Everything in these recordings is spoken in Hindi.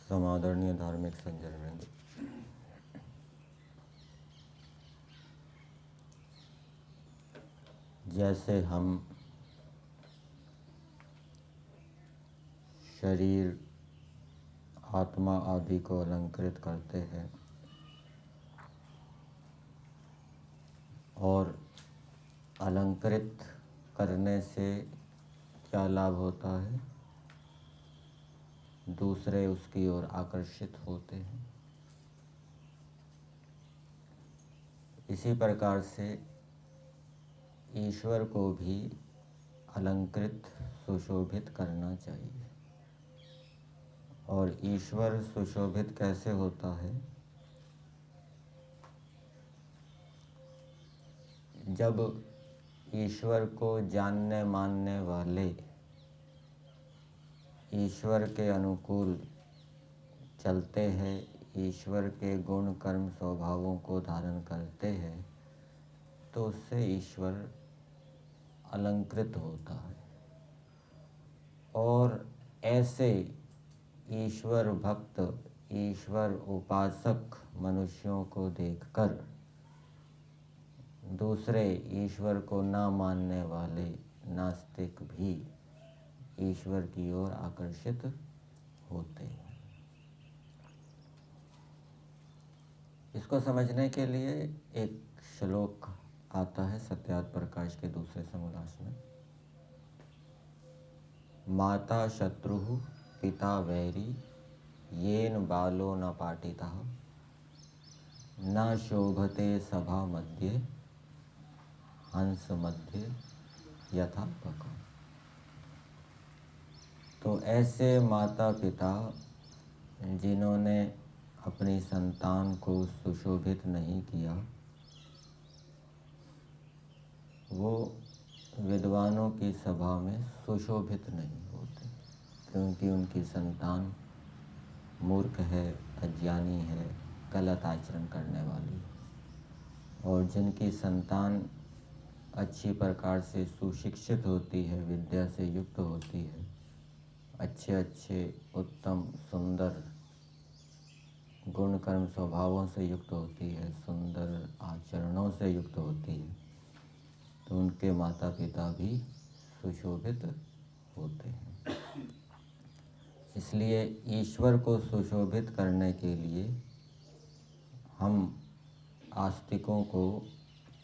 समादरणीय धार्मिक संजनवृंद, जैसे हम शरीर, आत्मा आदि को अलंकृत करते हैं और अलंकृत करने से क्या लाभ होता है? दूसरे उसकी ओर आकर्षित होते हैं। इसी प्रकार से ईश्वर को भी अलंकृत सुशोभित करना चाहिए। और ईश्वर सुशोभित कैसे होता है? जब ईश्वर को जानने मानने वाले ईश्वर के अनुकूल चलते हैं, ईश्वर के गुण कर्म स्वभावों को धारण करते हैं, तो उससे ईश्वर अलंकृत होता है। और ऐसे ईश्वर भक्त, ईश्वर उपासक मनुष्यों को देखकर दूसरे ईश्वर को न मानने वाले नास्तिक भी ईश्वर की ओर आकर्षित होते हैं। इसको समझने के लिए एक श्लोक आता है सत्यार्थ प्रकाश के दूसरे समोल्लास में। माता शत्रुः पिता वैरी येन बालो न पाटितः न शोभते सभा मध्ये हंस मध्ये यथा बका। तो ऐसे माता पिता जिन्होंने अपनी संतान को सुशोभित नहीं किया, वो विद्वानों की सभा में सुशोभित नहीं होते, क्योंकि उनकी संतान मूर्ख है, अज्ञानी है, गलत आचरण करने वाली है। और जिनकी संतान अच्छी प्रकार से सुशिक्षित होती है, विद्या से युक्त होती है, अच्छे अच्छे उत्तम सुंदर गुण कर्म स्वभावों से युक्त होती है, सुंदर आचरणों से युक्त होती है, तो उनके माता पिता भी सुशोभित होते हैं। इसलिए ईश्वर को सुशोभित करने के लिए हम आस्तिकों को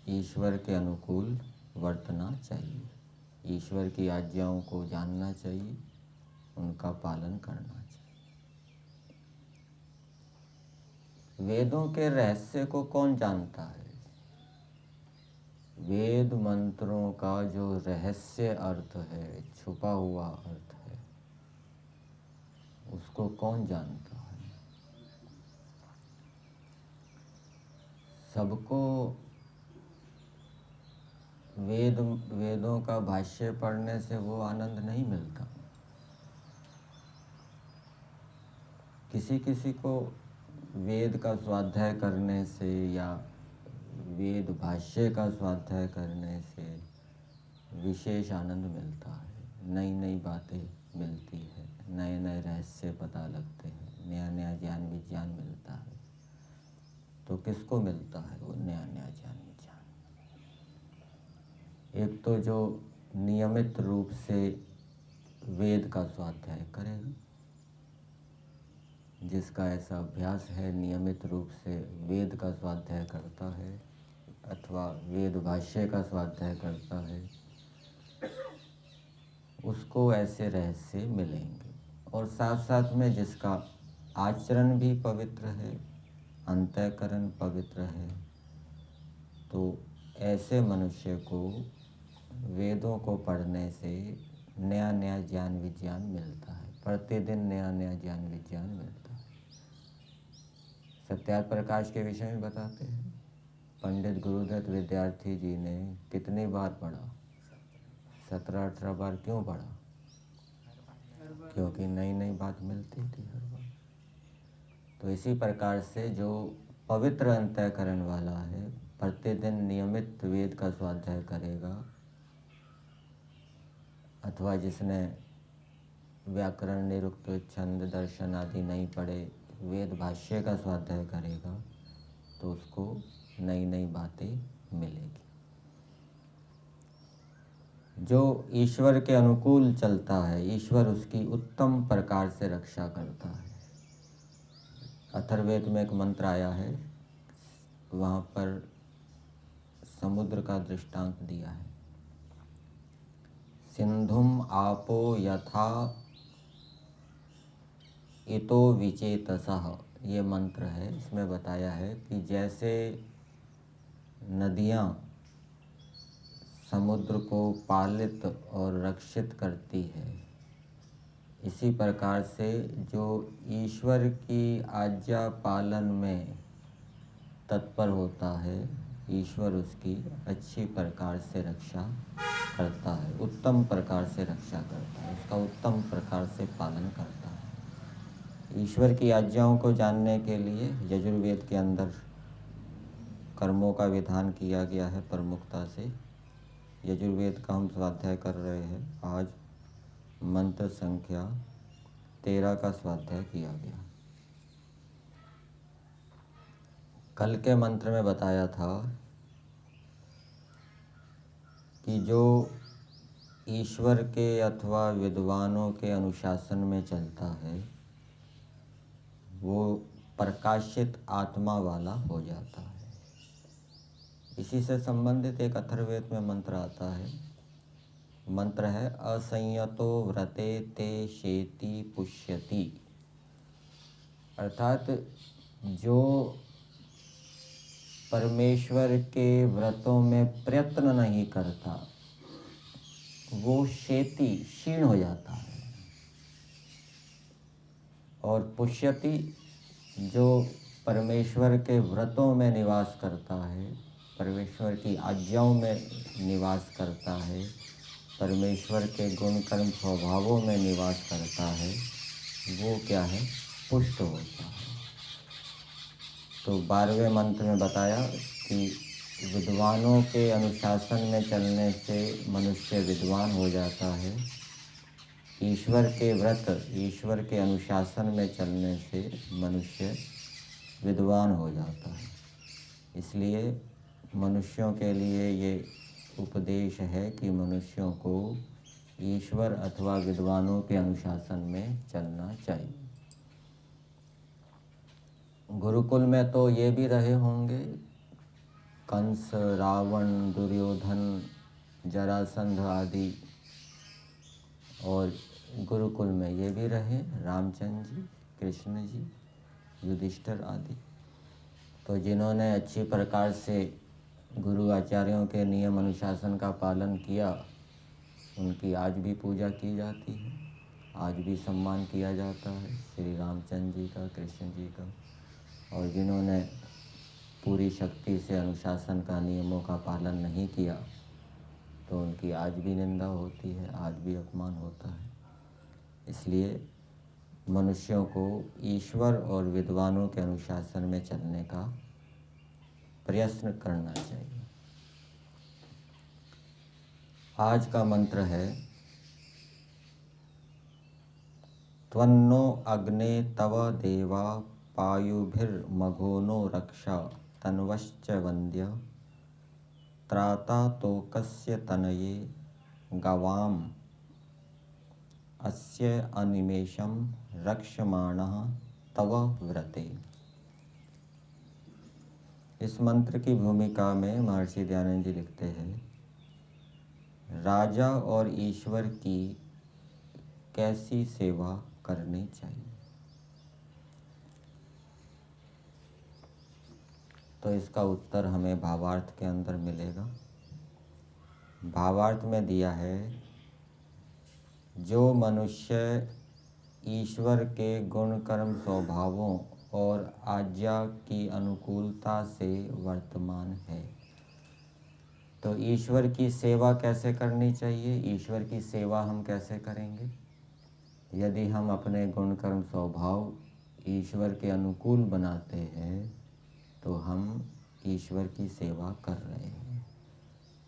ईश्वर के अनुकूल वर्तना चाहिए, ईश्वर की आज्ञाओं को जानना चाहिए, उनका पालन करना चाहिए। वेदों के रहस्य को कौन जानता है? वेद मंत्रों का जो रहस्य अर्थ है, छुपा हुआ अर्थ है, उसको कौन जानता है? सबको वेदों का भाष्य पढ़ने से वो आनंद नहीं मिलता। किसी किसी को वेद का स्वाध्याय करने से या वेद भाष्य का स्वाध्याय करने से विशेष आनंद मिलता है, नई नई बातें मिलती है, नए नए रहस्य पता लगते हैं, नया नया ज्ञान विज्ञान मिलता है। तो किसको मिलता है वो नया नया ज्ञान विज्ञान? एक तो जो नियमित रूप से वेद का स्वाध्याय करेगा, जिसका ऐसा अभ्यास है, नियमित रूप से वेद का स्वाध्याय करता है अथवा वेद भाष्य का स्वाध्याय करता है, उसको ऐसे रहस्य मिलेंगे। और साथ साथ में जिसका आचरण भी पवित्र है, अंतःकरण पवित्र है, तो ऐसे मनुष्य को वेदों को पढ़ने से नया नया ज्ञान विज्ञान मिलता है, प्रतिदिन नया नया ज्ञान विज्ञान मिलता है। सत्यार्थ प्रकाश के विषय में बताते हैं, पंडित गुरुदत्त विद्यार्थी जी ने कितनी बार पढ़ा? 17-18 बार। क्यों पढ़ा? क्योंकि नई नई बात मिलती थी हर बार। तो इसी प्रकार से जो पवित्र अंतःकरण वाला है, प्रतिदिन नियमित वेद का स्वाध्याय करेगा, अथवा जिसने व्याकरण, निरुक्त, छंद, दर्शन आदि नहीं पढ़े, वेद भाष्य का स्वाध्याय करेगा तो उसको नई नई बातें मिलेगी। जो ईश्वर के अनुकूल चलता है, ईश्वर उसकी उत्तम प्रकार से रक्षा करता है। अथर्ववेद में एक मंत्र आया है, वहाँ पर समुद्र का दृष्टांत दिया है। सिंधुम आपो यथा इतो विचेतसः, ये मंत्र है। इसमें बताया है कि जैसे नदियाँ समुद्र को पालित और रक्षित करती है, इसी प्रकार से जो ईश्वर की आज्ञा पालन में तत्पर होता है, ईश्वर उसकी अच्छी प्रकार से रक्षा करता है, उत्तम प्रकार से रक्षा करता है, उसका उत्तम प्रकार से पालन करता है। ईश्वर की आज्ञाओं को जानने के लिए यजुर्वेद के अंदर कर्मों का विधान किया गया है प्रमुखता से। यजुर्वेद का हम स्वाध्याय कर रहे हैं। आज मंत्र संख्या 13 का स्वाध्याय किया गया। कल के मंत्र में बताया था कि जो ईश्वर के अथवा विद्वानों के अनुशासन में चलता है वो प्रकाशित आत्मा वाला हो जाता है। इसी से संबंधित एक अथर्ववेद में मंत्र आता है। मंत्र है असंयतो व्रते ते शेति पुष्यति, अर्थात जो परमेश्वर के व्रतों में प्रयत्न नहीं करता वो शेति क्षीण हो जाता है, और पुष्यति जो परमेश्वर के व्रतों में निवास करता है, परमेश्वर की आज्ञाओं में निवास करता है, परमेश्वर के गुण कर्म स्वभावों में निवास करता है, वो क्या है, पुष्ट होता है। तो 12वें मंत्र में बताया कि विद्वानों के अनुशासन में चलने से मनुष्य विद्वान हो जाता है, ईश्वर के व्रत, ईश्वर के अनुशासन में चलने से मनुष्य विद्वान हो जाता है। इसलिए मनुष्यों के लिए ये उपदेश है कि मनुष्यों को ईश्वर अथवा विद्वानों के अनुशासन में चलना चाहिए। गुरुकुल में तो ये भी रहे होंगे, कंस, रावण, दुर्योधन, जरासंध आदि, और गुरुकुल में ये भी रहे रामचंद्र जी, कृष्ण जी, युधिष्ठिर आदि। तो जिन्होंने अच्छी प्रकार से गुरु आचार्यों के नियम अनुशासन का पालन किया, उनकी आज भी पूजा की जाती है, आज भी सम्मान किया जाता है श्री रामचंद्र जी का, कृष्ण जी का। और जिन्होंने पूरी शक्ति से अनुशासन का, नियमों का पालन नहीं किया, तो उनकी आज भी निंदा होती है, आज भी अपमान होता है। इसलिए मनुष्यों को ईश्वर और विद्वानों के अनुशासन में चलने का प्रयत्न करना चाहिए। आज का मंत्र है त्वन्नो अग्ने तव देवा पायुभिर्मघोनो रक्षा तन्वश्च वन्द्य त्राता तोकस्य तनये गवाम अस्य अनिमेषं रक्षमाणः तव व्रते। इस मंत्र की भूमिका में महर्षि दयानंद जी लिखते हैं, राजा और ईश्वर की कैसी सेवा करनी चाहिए। तो इसका उत्तर हमें भावार्थ के अंदर मिलेगा। भावार्थ में दिया है, जो मनुष्य ईश्वर के गुण कर्म स्वभावों और आज्ञा की अनुकूलता से वर्तमान है, तो ईश्वर की सेवा कैसे करनी चाहिए, ईश्वर की सेवा हम कैसे करेंगे। यदि हम अपने गुण कर्म स्वभाव ईश्वर के अनुकूल बनाते हैं तो हम ईश्वर की सेवा कर रहे हैं।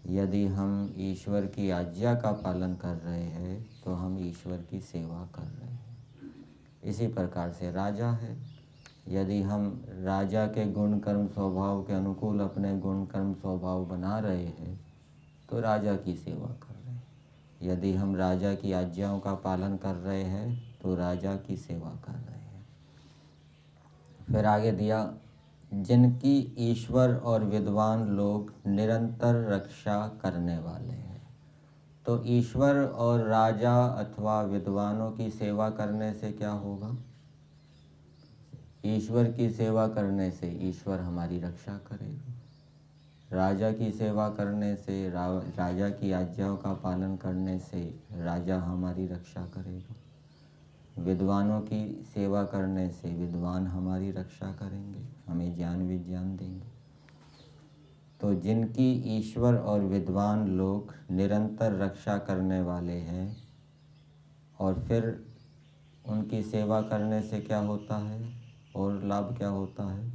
यदि हम ईश्वर की आज्ञा का पालन कर रहे हैं तो हम ईश्वर की सेवा कर रहे हैं। इसी प्रकार से राजा है, यदि हम राजा के गुण कर्म स्वभाव के अनुकूल अपने गुण कर्म स्वभाव बना रहे हैं तो राजा की सेवा कर रहे हैं। यदि हम राजा की आज्ञाओं का पालन कर रहे हैं तो राजा की सेवा कर रहे हैं। फिर आगे दिया, जिनकी ईश्वर और विद्वान लोग निरंतर रक्षा करने वाले हैं। तो ईश्वर और राजा अथवा विद्वानों की सेवा करने से क्या होगा? ईश्वर की सेवा करने से ईश्वर हमारी रक्षा करेगा। राजा की सेवा करने से, राजा की आज्ञाओं का पालन करने से राजा हमारी रक्षा करेगा। विद्वानों की सेवा करने से विद्वान हमारी रक्षा करेंगे, हमें ज्ञान विज्ञान देंगे। तो जिनकी ईश्वर और विद्वान लोग निरंतर रक्षा करने वाले हैं, और फिर उनकी सेवा करने से क्या होता है और लाभ क्या होता है?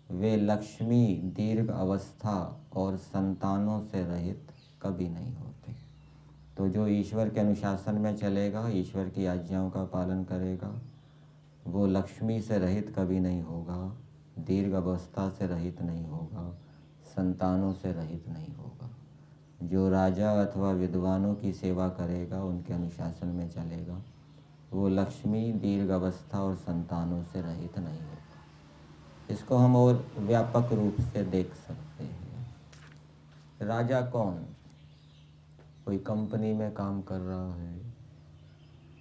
वे लक्ष्मी, दीर्घ अवस्था और संतानों से रहित कभी नहीं होते। तो जो ईश्वर के अनुशासन में चलेगा, ईश्वर की आज्ञाओं का पालन करेगा, वो लक्ष्मी से रहित कभी नहीं होगा, दीर्घ अवस्था से रहित नहीं होगा, संतानों से रहित नहीं होगा। जो राजा अथवा विद्वानों की सेवा करेगा, उनके अनुशासन में चलेगा, वो लक्ष्मी, दीर्घ अवस्था और संतानों से रहित नहीं होगा। इसको हम और व्यापक रूप से देख सकते हैं। राजा कौन? कोई कंपनी में काम कर रहा है,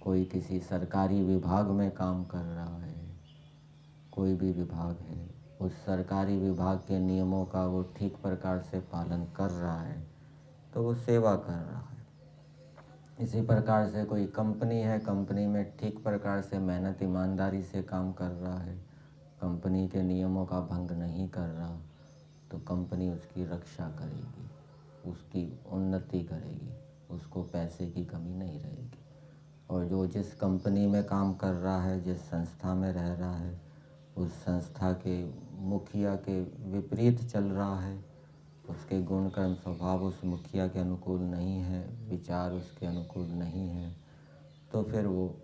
कोई किसी सरकारी विभाग में काम कर रहा है, कोई भी विभाग है, उस सरकारी विभाग के नियमों का वो ठीक प्रकार से पालन कर रहा है तो वो सेवा कर रहा है। इसी प्रकार से कोई कंपनी है, कंपनी में ठीक प्रकार से मेहनत ईमानदारी से काम कर रहा है, कंपनी के नियमों का भंग नहीं कर रहा, तो कंपनी उसकी रक्षा करेगी, उसकी उन्नति करेगी, उसको पैसे की कमी नहीं रहेगी। और जो जिस कंपनी में काम कर रहा है, जिस संस्था में रह रहा है, उस संस्था के मुखिया के विपरीत चल रहा है, उसके गुण कर्म स्वभाव उस मुखिया के अनुकूल नहीं है, विचार उसके अनुकूल नहीं है, तो फिर वो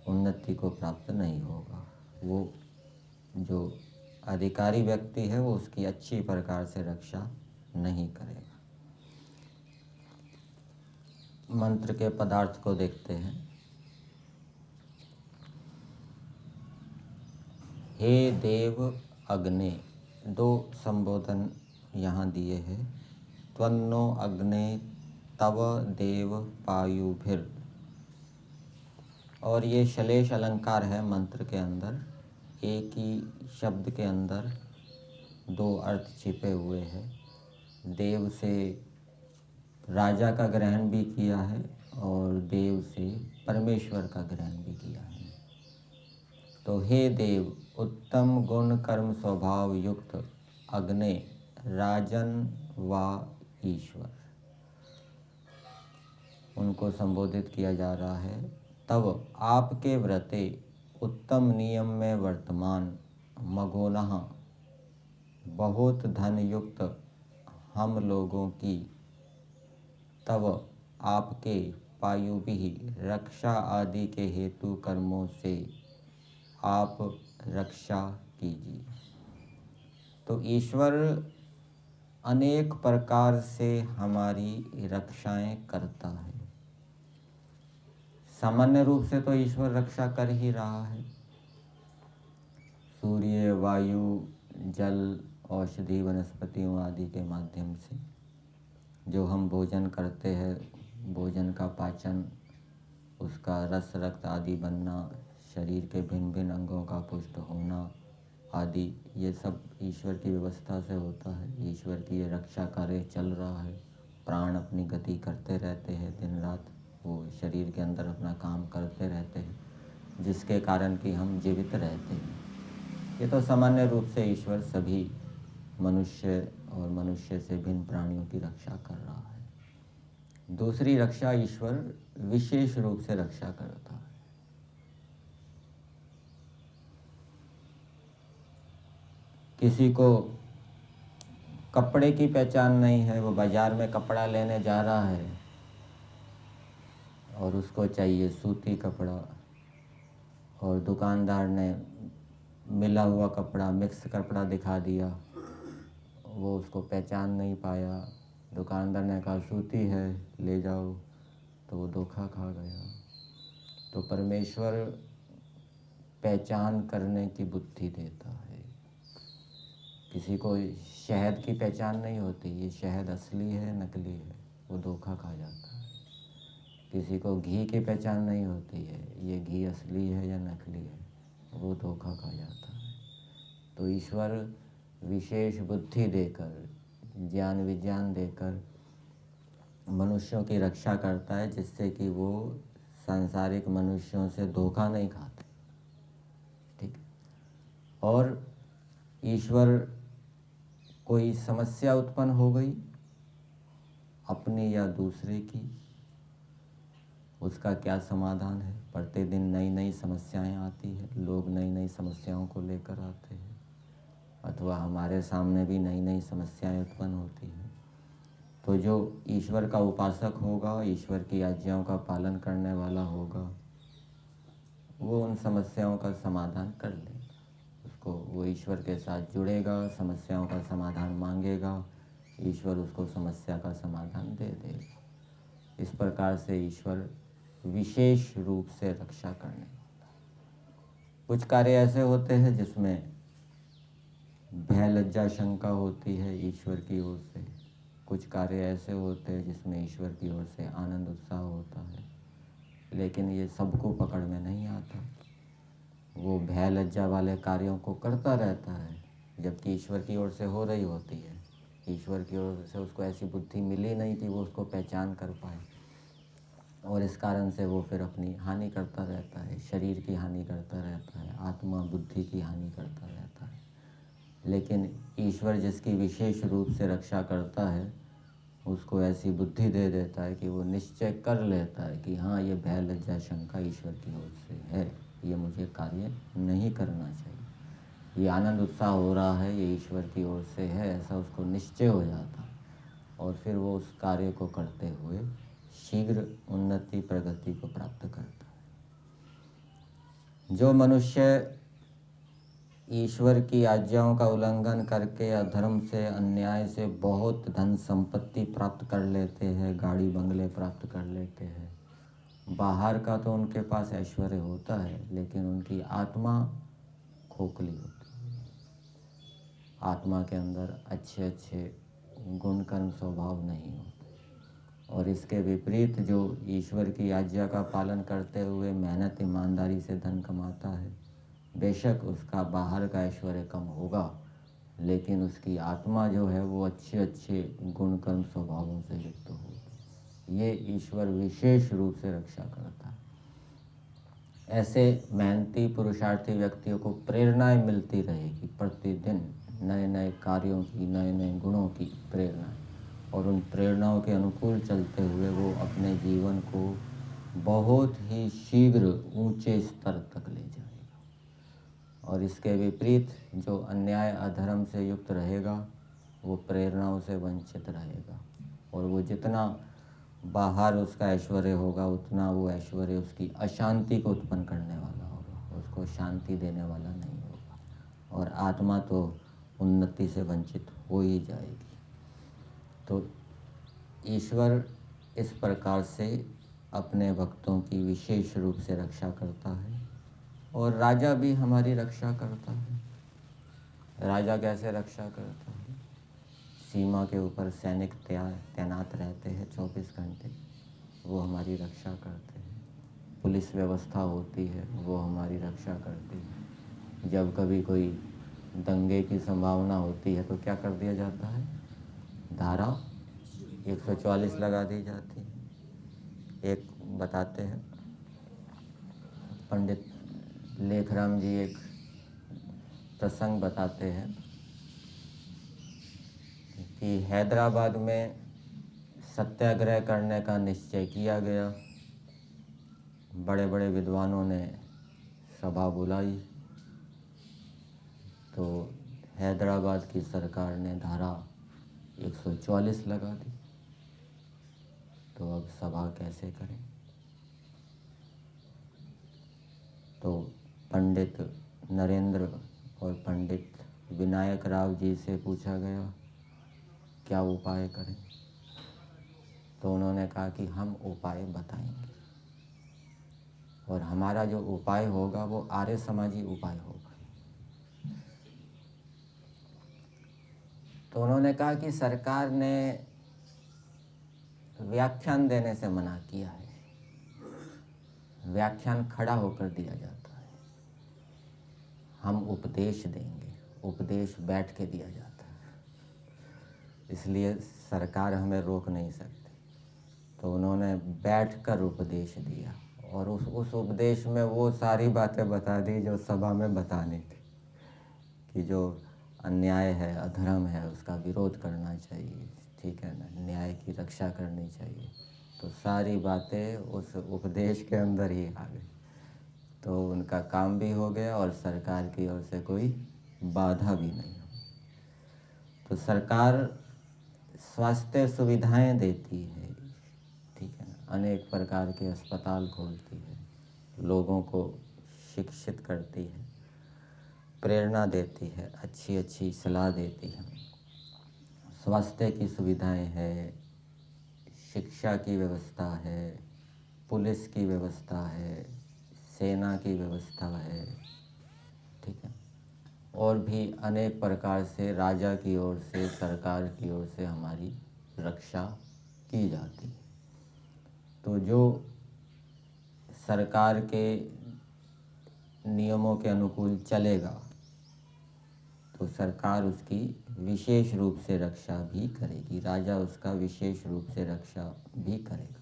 उन्नति को प्राप्त नहीं होगा। वो जो अधिकारी व्यक्ति है वो उसकी अच्छी प्रकार से रक्षा नहीं करेगा। मंत्र के पदार्थ को देखते हैं। हे देव अग्ने, दो संबोधन यहाँ दिए हैं। त्वन्नो अग्ने तव देव पायुभिर, और ये श्लेष अलंकार है मंत्र के अंदर। एक ही शब्द के अंदर दो अर्थ छिपे हुए हैं। देव से राजा का ग्रहण भी किया है और देव से परमेश्वर का ग्रहण भी किया है। तो हे देव, उत्तम गुण कर्म स्वभाव युक्त अग्ने, राजन व ईश्वर, उनको संबोधित किया जा रहा है। तब आपके व्रते उत्तम नियम में वर्तमान मगोनः, बहुत धन युक्त हम लोगों की, तब आपके पायुभिः, रक्षा आदि के हेतु कर्मों से आप रक्षा कीजिए। तो ईश्वर अनेक प्रकार से हमारी रक्षाएं करता है। सामान्य रूप से तो ईश्वर रक्षा कर ही रहा है। सूर्य, वायु, जल, औषधि, वनस्पतियों आदि के माध्यम से जो हम भोजन करते हैं, भोजन का पाचन, उसका रस रक्त आदि बनना, शरीर के भिन्न भिन्न अंगों का पुष्ट होना आदि, ये सब ईश्वर की व्यवस्था से होता है। ईश्वर की ये रक्षा कार्य चल रहा है। प्राण अपनी गति करते रहते हैं, दिन रात वो शरीर के अंदर अपना काम करते रहते हैं, जिसके कारण कि हम जीवित रहते हैं। ये तो सामान्य रूप से ईश्वर सभी मनुष्य और मनुष्य से भिन्न प्राणियों की रक्षा कर रहा है। दूसरी रक्षा ईश्वर विशेष रूप से रक्षा करता है। किसी को कपड़े की पहचान नहीं है, वो बाज़ार में कपड़ा लेने जा रहा है और उसको चाहिए सूती कपड़ा, और दुकानदार ने मिला हुआ कपड़ा, मिक्स कपड़ा दिखा दिया, वो उसको पहचान नहीं पाया। दुकानदार ने कहा सूती है, ले जाओ, तो वो धोखा खा गया। तो परमेश्वर पहचान करने की बुद्धि देता है। किसी को शहद की पहचान नहीं होती, ये शहद असली है नकली है, वो धोखा खा जाता है। किसी को घी की पहचान नहीं होती है, ये घी असली है या नकली है, वो धोखा खा जाता है। तो ईश्वर विशेष बुद्धि देकर, ज्ञान विज्ञान देकर मनुष्यों की रक्षा करता है, जिससे कि वो सांसारिक मनुष्यों से धोखा नहीं खाते। ठीक। और ईश्वर कोई समस्या उत्पन्न हो गई अपनी या दूसरे की, उसका क्या समाधान है। प्रतिदिन नई नई समस्याएं आती है, लोग नई नई समस्याओं को लेकर आते हैं, अथवा हमारे सामने भी नई नई समस्याएं उत्पन्न होती हैं। तो जो ईश्वर का उपासक होगा, ईश्वर की आज्ञाओं का पालन करने वाला होगा, वो उन समस्याओं का समाधान कर लेगा। उसको, वो ईश्वर के साथ जुड़ेगा, समस्याओं का समाधान मांगेगा, ईश्वर उसको समस्या का समाधान दे देगा। इस प्रकार से ईश्वर विशेष रूप से रक्षा करने वाला। कुछ कार्य ऐसे होते हैं जिसमें भय लज्जा शंका होती है ईश्वर की ओर से। कुछ कार्य ऐसे होते हैं जिसमें ईश्वर की ओर से आनंद उत्साह होता है, लेकिन ये सबको पकड़ में नहीं आता। वो भय लज्जा वाले कार्यों को करता रहता है, जबकि ईश्वर की ओर से हो रही होती है। ईश्वर की ओर से उसको ऐसी बुद्धि मिली नहीं कि वो उसको पहचान कर पाए, और इस कारण से वो फिर अपनी हानि करता रहता है, शरीर की हानि करता रहता है, आत्मा बुद्धि की हानि करता रहता है। लेकिन ईश्वर जिसकी विशेष रूप से रक्षा करता है, उसको ऐसी बुद्धि दे देता है कि वो निश्चय कर लेता है कि हाँ, ये भय लज्जा शंका ईश्वर की ओर से है, ये मुझे कार्य नहीं करना चाहिए। ये आनंद उत्साह हो रहा है, ये ईश्वर की ओर से है, ऐसा उसको निश्चय हो जाता है, और फिर वो उस कार्य को करते हुए शीघ्र उन्नति प्रगति को प्राप्त करता है। जो मनुष्य ईश्वर की आज्ञाओं का उल्लंघन करके अधर्म से, अन्याय से बहुत धन संपत्ति प्राप्त कर लेते हैं, गाड़ी बंगले प्राप्त कर लेते हैं, बाहर का तो उनके पास ऐश्वर्य होता है, लेकिन उनकी आत्मा खोखली होती है। आत्मा के अंदर अच्छे अच्छे गुण कर्म स्वभाव नहीं होते। और इसके विपरीत जो ईश्वर की आज्ञा का पालन करते हुए मेहनत ईमानदारी से धन कमाता है, बेशक उसका बाहर का ऐश्वर्य कम होगा, लेकिन उसकी आत्मा जो है वो अच्छे अच्छे गुण कर्म स्वभावों से युक्त होगी। ये ईश्वर विशेष रूप से रक्षा करता है। ऐसे मेहनती पुरुषार्थी व्यक्तियों को प्रेरणाएं मिलती रहेगी, प्रतिदिन नए नए कार्यों की, नए नए गुणों की प्रेरणा, और उन प्रेरणाओं के अनुकूल चलते हुए वो अपने जीवन को बहुत ही शीघ्र ऊंचे स्तर तक ले जाएगा। और इसके विपरीत जो अन्याय अधर्म से युक्त रहेगा, वो प्रेरणाओं से वंचित रहेगा, और वो जितना बाहर उसका ऐश्वर्य होगा, उतना वो ऐश्वर्य उसकी अशांति को उत्पन्न करने वाला होगा, उसको शांति देने वाला नहीं होगा, और आत्मा तो उन्नति से वंचित हो ही जाएगी। तो ईश्वर इस प्रकार से अपने भक्तों की विशेष रूप से रक्षा करता है, और राजा भी हमारी रक्षा करता है। राजा कैसे रक्षा करता है? सीमा के ऊपर सैनिक तैनात रहते हैं 24 घंटे, वो हमारी रक्षा करते हैं। पुलिस व्यवस्था होती है, वो हमारी रक्षा करती है। जब कभी कोई दंगे की संभावना होती है तो क्या कर दिया जाता है? धारा 144 लगा दी जाती है। एक बताते हैं, पंडित लेखराम जी एक प्रसंग बताते हैं कि हैदराबाद में सत्याग्रह करने का निश्चय किया गया। बड़े बड़े विद्वानों ने सभा बुलाई, तो हैदराबाद की सरकार ने धारा 144 लगा दी, तो अब सभा कैसे करें। तो पंडित नरेंद्र और पंडित विनायक राव जी से पूछा गया क्या उपाय करें। तो उन्होंने कहा कि हम उपाय बताएंगे, और हमारा जो उपाय होगा वो आर्य समाजी उपाय होगा। तो उन्होंने कहा कि सरकार ने व्याख्यान देने से मना किया है, व्याख्यान खड़ा होकर दिया जाता है, हम उपदेश देंगे, उपदेश बैठ के दिया जाता है, इसलिए सरकार हमें रोक नहीं सकती। तो उन्होंने बैठकर उपदेश दिया, और उस उपदेश में वो सारी बातें बता दी जो सभा में बतानी थी, कि जो अन्याय है, अधर्म है, उसका विरोध करना चाहिए, ठीक है ना, न्याय की रक्षा करनी चाहिए। तो सारी बातें उस उपदेश के अंदर ही आ गई। तो उनका काम भी हो गया और सरकार की ओर से कोई बाधा भी नहीं हुई। तो सरकार स्वास्थ्य सुविधाएं देती है, ठीक है ना, अनेक प्रकार के अस्पताल खोलती है, लोगों को शिक्षित करती है, प्रेरणा देती है, अच्छी अच्छी सलाह देती है, स्वास्थ्य की सुविधाएं है, शिक्षा की व्यवस्था है, पुलिस की व्यवस्था है, सेना की व्यवस्था है, ठीक है, और भी अनेक प्रकार से राजा की ओर से, सरकार की ओर से हमारी रक्षा की जाती है। तो जो सरकार के नियमों के अनुकूल चलेगा तो सरकार उसकी विशेष रूप से रक्षा भी करेगी, राजा उसका विशेष रूप से रक्षा भी करेगा।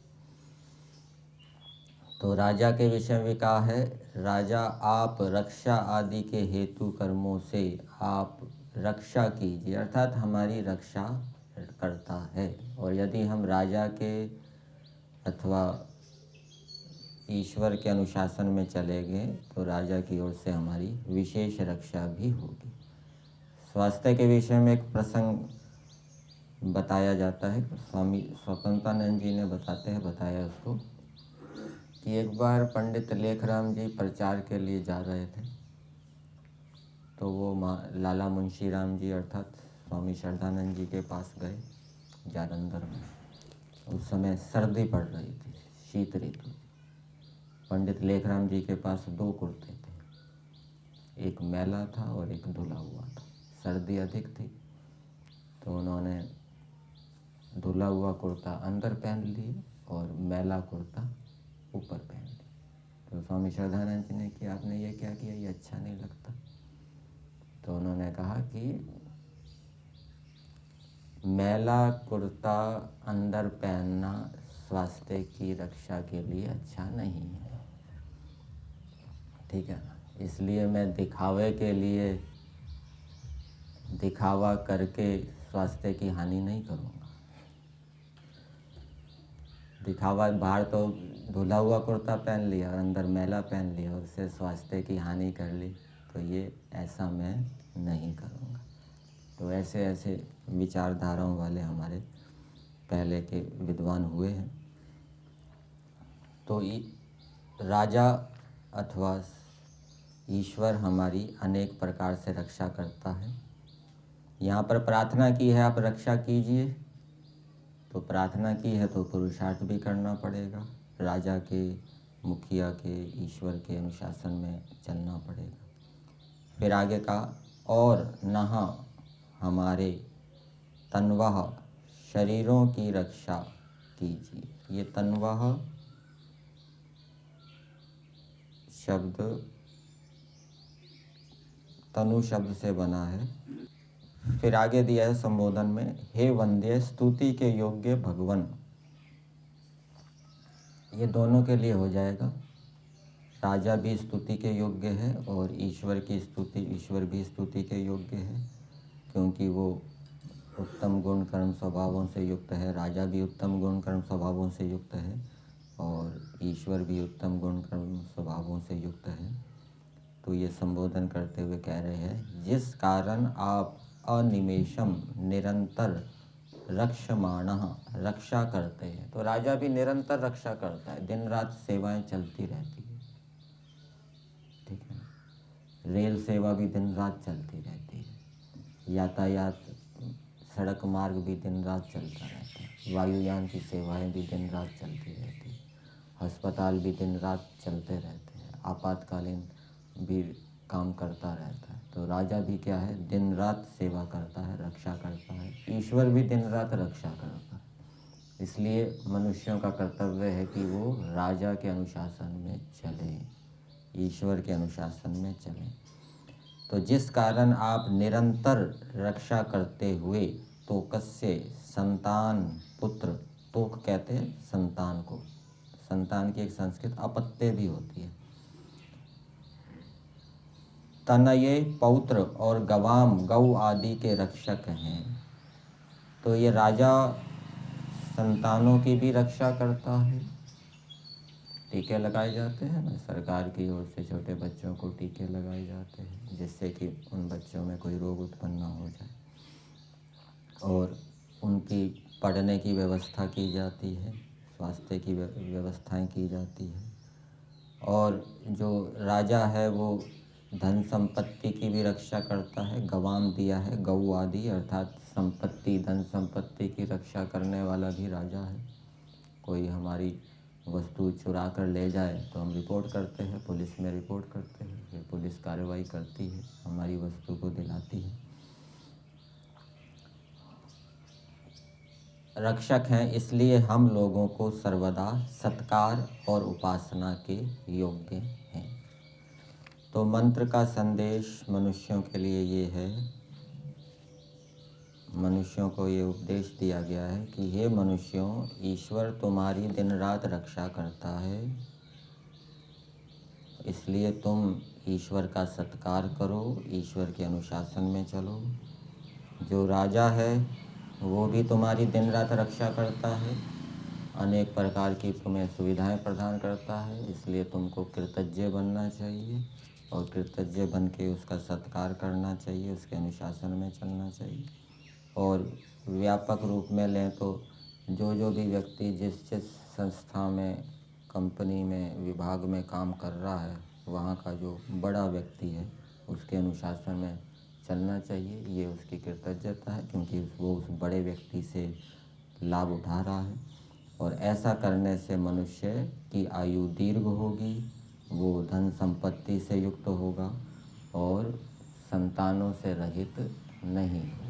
तो राजा के विषय में कहा है, राजा आप रक्षा आदि के हेतु कर्मों से आप रक्षा कीजिए, अर्थात हमारी रक्षा करता है। और यदि हम राजा के अथवा ईश्वर के अनुशासन में चले गए तो राजा की ओर से हमारी विशेष रक्षा भी होगी। स्वास्थ्य के विषय में एक प्रसंग बताया जाता है, स्वामी स्वतंत्रानंद जी ने बताया उसको, कि एक बार पंडित लेखराम जी प्रचार के लिए जा रहे थे। तो वो लाला मुंशी राम जी अर्थात स्वामी श्रद्धानंद जी के पास गए जालंधर में। उस समय सर्दी पड़ रही थी, शीत ऋतु। पंडित लेखराम जी के पास 2 कुर्ते थे, एक मैला था और एक धुला हुआ था। सर्दी अधिक थी तो उन्होंने धुला हुआ कुर्ता अंदर पहन लिए और मैला कुर्ता ऊपर पहन लिया। तो स्वामी श्रद्धानंद जी ने कि आपने ये क्या किया, ये अच्छा नहीं लगता। तो उन्होंने कहा कि मैला कुर्ता अंदर पहनना स्वास्थ्य की रक्षा के लिए अच्छा नहीं है, ठीक है ना। इसलिए मैं दिखावे के लिए दिखावा करके स्वास्थ्य की हानि नहीं करूँगा। दिखावा, बाहर तो धुला हुआ कुर्ता पहन लिया और अंदर मैला पहन लिया, उससे स्वास्थ्य की हानि कर ली, तो ये ऐसा मैं नहीं करूँगा। तो ऐसे ऐसे विचारधाराओं वाले हमारे पहले के विद्वान हुए हैं। तो राजा अथवा ईश्वर हमारी अनेक प्रकार से रक्षा करता है। यहाँ पर प्रार्थना की है आप रक्षा कीजिए, तो प्रार्थना की है तो पुरुषार्थ भी करना पड़ेगा, राजा के, मुखिया के, ईश्वर के अनुशासन में चलना पड़ेगा। फिर आगे कहा, और नहा हमारे तनवाह शरीरों की रक्षा कीजिए। ये तनवाह शब्द तनु शब्द से बना है। फिर आगे दिया है संबोधन में, हे वंद्य स्तुति के योग्य भगवन। ये दोनों के लिए हो जाएगा, राजा भी स्तुति के योग्य है और ईश्वर भी स्तुति के योग्य है, क्योंकि वो उत्तम गुण कर्म स्वभावों से युक्त है। राजा भी उत्तम गुण कर्म स्वभावों से युक्त है और ईश्वर भी उत्तम गुण कर्म स्वभावों से युक्त है। तो ये संबोधन करते हुए कह रहे हैं, जिस कारण आप अनिमेषम निरंतर रक्षमाणः, रक्षा करते हैं। तो राजा भी निरंतर रक्षा करता है, दिन रात सेवाएं चलती रहती है, ठीक है। रेल सेवा भी दिन रात चलती रहती है, यातायात सड़क मार्ग भी दिन रात चलता रहता है, वायुयान की सेवाएं भी दिन रात चलती रहती है, अस्पताल भी दिन रात चलते रहते हैं, आपातकालीन भी काम करता रहता है। तो राजा भी क्या है, दिन रात सेवा करता है, रक्षा करता है। ईश्वर भी दिन रात रक्षा करता है। इसलिए मनुष्यों का कर्तव्य है कि वो राजा के अनुशासन में चलें, ईश्वर के अनुशासन में चलें। तो जिस कारण आप निरंतर रक्षा करते हुए तोकस्य संतान पुत्र, तोक कहते हैं संतान को, संतान की एक संस्कृत अपत्य भी होती है, तनये पौत्र और गवाम गौ आदि के रक्षक हैं। तो ये राजा संतानों की भी रक्षा करता है, टीके लगाए जाते हैं ना, सरकार की ओर से छोटे बच्चों को टीके लगाए जाते हैं जिससे कि उन बच्चों में कोई रोग उत्पन्न ना हो जाए, और उनकी पढ़ने की व्यवस्था की जाती है, स्वास्थ्य की व्यवस्थाएं की जाती है। और जो राजा है वो धन संपत्ति की भी रक्षा करता है, गवाम दिया है, गौ आदि अर्थात संपत्ति, धन संपत्ति की रक्षा करने वाला भी राजा है। कोई हमारी वस्तु चुरा कर ले जाए तो हम रिपोर्ट करते हैं, पुलिस में रिपोर्ट करते हैं, फिर पुलिस कार्रवाई करती है, हमारी वस्तु को दिलाती है। रक्षक हैं, इसलिए हम लोगों को सर्वदा सत्कार और उपासना के योग्य हैं। तो मंत्र का संदेश मनुष्यों के लिए ये है, मनुष्यों को ये उपदेश दिया गया है कि हे मनुष्यों, ईश्वर तुम्हारी दिन रात रक्षा करता है, इसलिए तुम ईश्वर का सत्कार करो, ईश्वर के अनुशासन में चलो। जो राजा है वो भी तुम्हारी दिन रात रक्षा करता है, अनेक प्रकार की तुम्हें सुविधाएं प्रदान करता है, इसलिए तुमको कृतज्ञ बनना चाहिए और कृतज्ञ बन के उसका सत्कार करना चाहिए, उसके अनुशासन में चलना चाहिए। और व्यापक रूप में लें तो जो भी व्यक्ति जिस जिस संस्था में, कंपनी में, विभाग में काम कर रहा है, वहाँ का जो बड़ा व्यक्ति है उसके अनुशासन में चलना चाहिए। ये उसकी कृतज्ञता है, क्योंकि वो उस बड़े व्यक्ति से लाभ उठा रहा है, और ऐसा करने से मनुष्य की आयु दीर्घ होगी, वो धन संपत्ति से युक्त होगा और संतानों से रहित नहीं होगा।